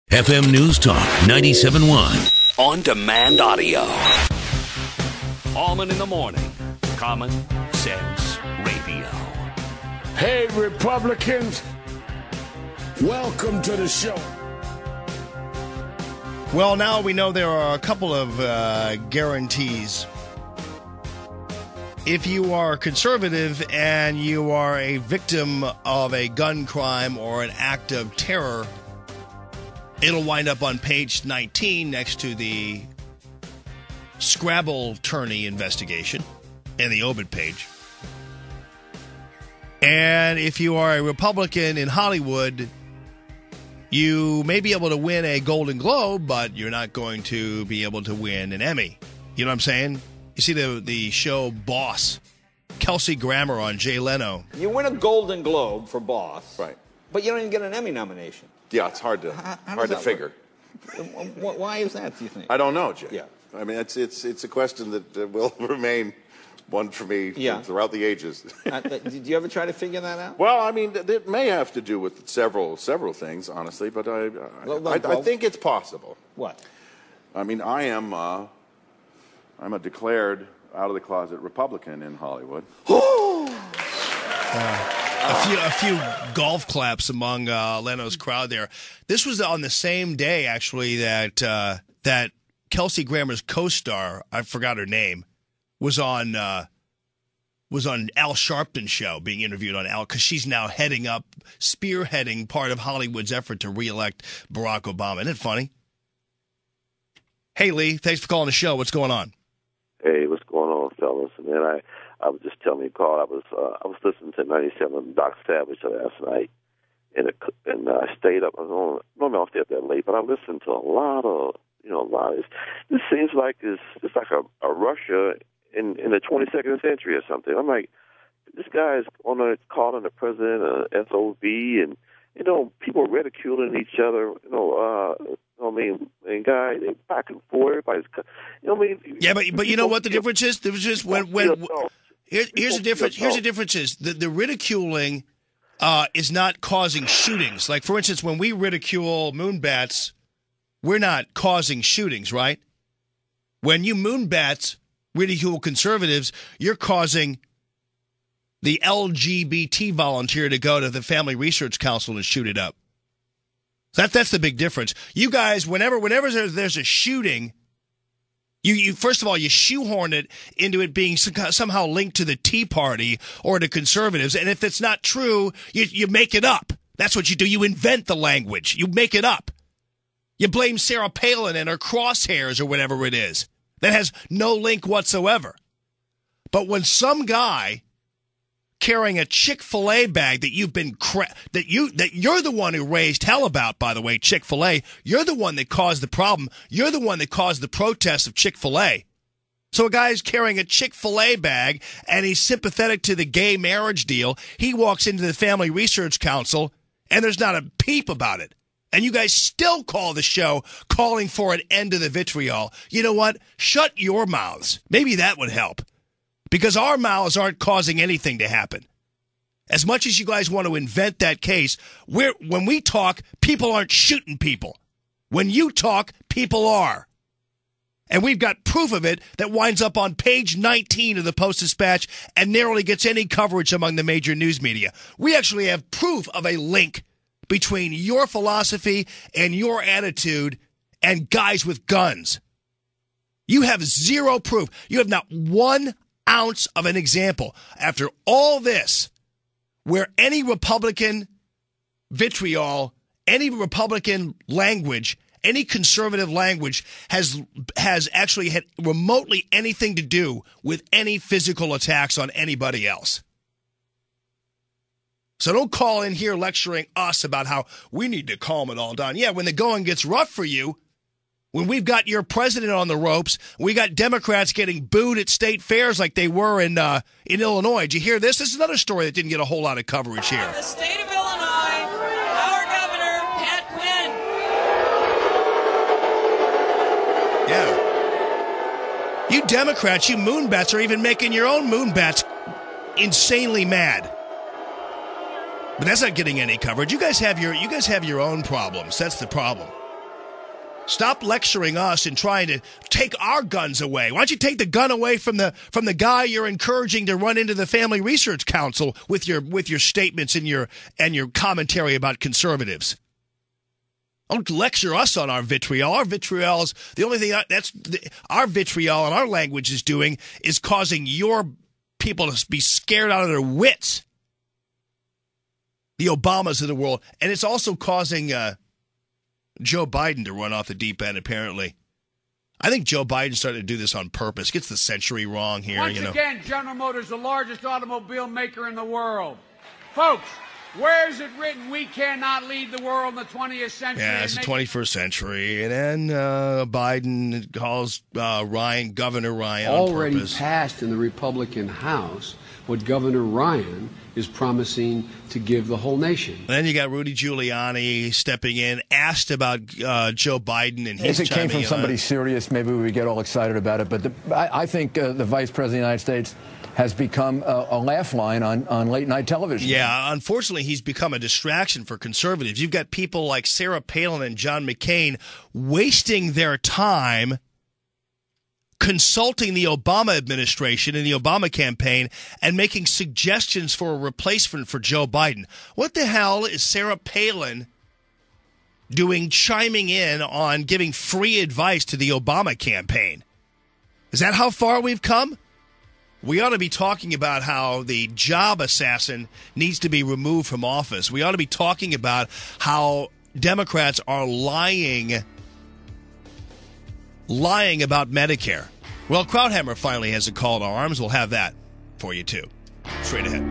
FM News Talk 97.1. On demand audio. Allman in the morning. Common Sense Radio. Hey, Republicans. Welcome to the show. Well, now we know there are a couple of guarantees. If you are conservative and you are a victim of a gun crime or an act of terror, it'll wind up on page 19 next to the Scrabble tourney investigation and the obit page. And if you are a Republican in Hollywood, you may be able to win a Golden Globe, but you're not going to be able to win an Emmy. You know what I'm saying? You see the show Boss, Kelsey Grammer on Jay Leno. You win a Golden Globe for Boss, right? But you don't even get an Emmy nomination. Yeah, it's hard to figure. Why is that, do you think? I don't know, Jay. Yeah. I mean, it's a question that will remain one for me throughout the ages. Did you ever try to figure that out? Well, I mean, it may have to do with several things, honestly, but I think it's possible. What? I mean, I'm a declared out-of-the-closet Republican in Hollywood. A few golf claps among Leno's crowd there. This was on the same day, actually, that Kelsey Grammer's co-star, I forgot her name, was on Al Sharpton's show, being interviewed on Al, because she's now spearheading part of Hollywood's effort to reelect Barack Obama. Isn't it funny? Hey, Lee, thanks for calling the show. What's going on? Hey, what's going on, fellas? And then I was just telling you, Carl, I was listening to 97 Doc Savage last night, and I stayed up. Normally I don't stay up that late, but I listened to a lot of. This seems like it's like a Russia in the 22nd century or something. I'm like, this guy is calling the president a SOB, and people ridiculing each other. And guy, they back and forth. Yeah, but you know what the difference is? The difference is here's the difference. Here's the difference is the ridiculing is not causing shootings. Like, for instance, when we ridicule moonbats, we're not causing shootings, right? When you moonbats ridicule conservatives, you're causing the LGBT volunteer to go to the Family Research Council and shoot it up. That's the big difference. You guys, whenever there's a shooting, you first of all, you shoehorn it into it being somehow linked to the Tea Party or to conservatives, and if it's not true, you make it up. That's what you do. You invent the language. You make it up. You blame Sarah Palin and her crosshairs or whatever it is. That has no link whatsoever. But when some guy carrying a Chick-fil-A bag that you've been that you're the one who raised hell about, by the way, Chick-fil-A, you're the one that caused the problem. You're the one that caused the protests of Chick-fil-A. So a guy's carrying a Chick-fil-A bag and he's sympathetic to the gay marriage deal. He walks into the Family Research Council and there's not a peep about it. And you guys still call the show calling for an end to the vitriol. You know what? Shut your mouths. Maybe that would help. Because our mouths aren't causing anything to happen. As much as you guys want to invent that case, when we talk, people aren't shooting people. When you talk, people are. And we've got proof of it that winds up on page 19 of the Post-Dispatch and narrowly gets any coverage among the major news media. We actually have proof of a link between your philosophy and your attitude and guys with guns. You have zero proof. You have not 1 ounce of an example after all this where any Republican vitriol, any Republican language, any conservative language has actually had remotely anything to do with any physical attacks on anybody else. So don't call in here lecturing us about how we need to calm it all down. Yeah, when the going gets rough for you, when we've got your president on the ropes, we got Democrats getting booed at state fairs like they were in Illinois. Did you hear this? This is another story that didn't get a whole lot of coverage here. The state of Illinois, our governor, Pat Quinn. Yeah. You Democrats, you moonbats, are even making your own moonbats insanely mad. But that's not getting any coverage. You guys have your own problems. That's the problem. Stop lecturing us and trying to take our guns away. Why don't you take the gun away from the guy you're encouraging to run into the Family Research Council with your statements and your commentary about conservatives? Don't lecture us on our vitriol. Our vitriol is the only thing our vitriol and our language is doing is causing your people to be scared out of their wits. The Obamas of the world, and it's also causing Joe Biden to run off the deep end, apparently. I think Joe Biden started to do this on purpose. Gets the century wrong here. Once again, General Motors, the largest automobile maker in the world. Folks, where is it written we cannot lead the world in the 20th century? Yeah, it's the 21st century. And then Biden calls Governor Ryan already on purpose. Passed in the Republican House what Governor Ryan is promising to give the whole nation. And then you got Rudy Giuliani stepping in, asked about Joe Biden, and he's if it came from somebody serious, maybe we would get all excited about it. But I think the Vice President of the United States has become a laugh line on late-night television. Yeah, unfortunately, he's become a distraction for conservatives. You've got people like Sarah Palin and John McCain wasting their time consulting the Obama administration and the Obama campaign and making suggestions for a replacement for Joe Biden. What the hell is Sarah Palin doing chiming in on giving free advice to the Obama campaign? Is that how far we've come? We ought to be talking about how the job assassin needs to be removed from office. We ought to be talking about how Democrats are lying about Medicare. Well, Krauthammer finally has a call to arms. We'll have that for you, too. Straight ahead.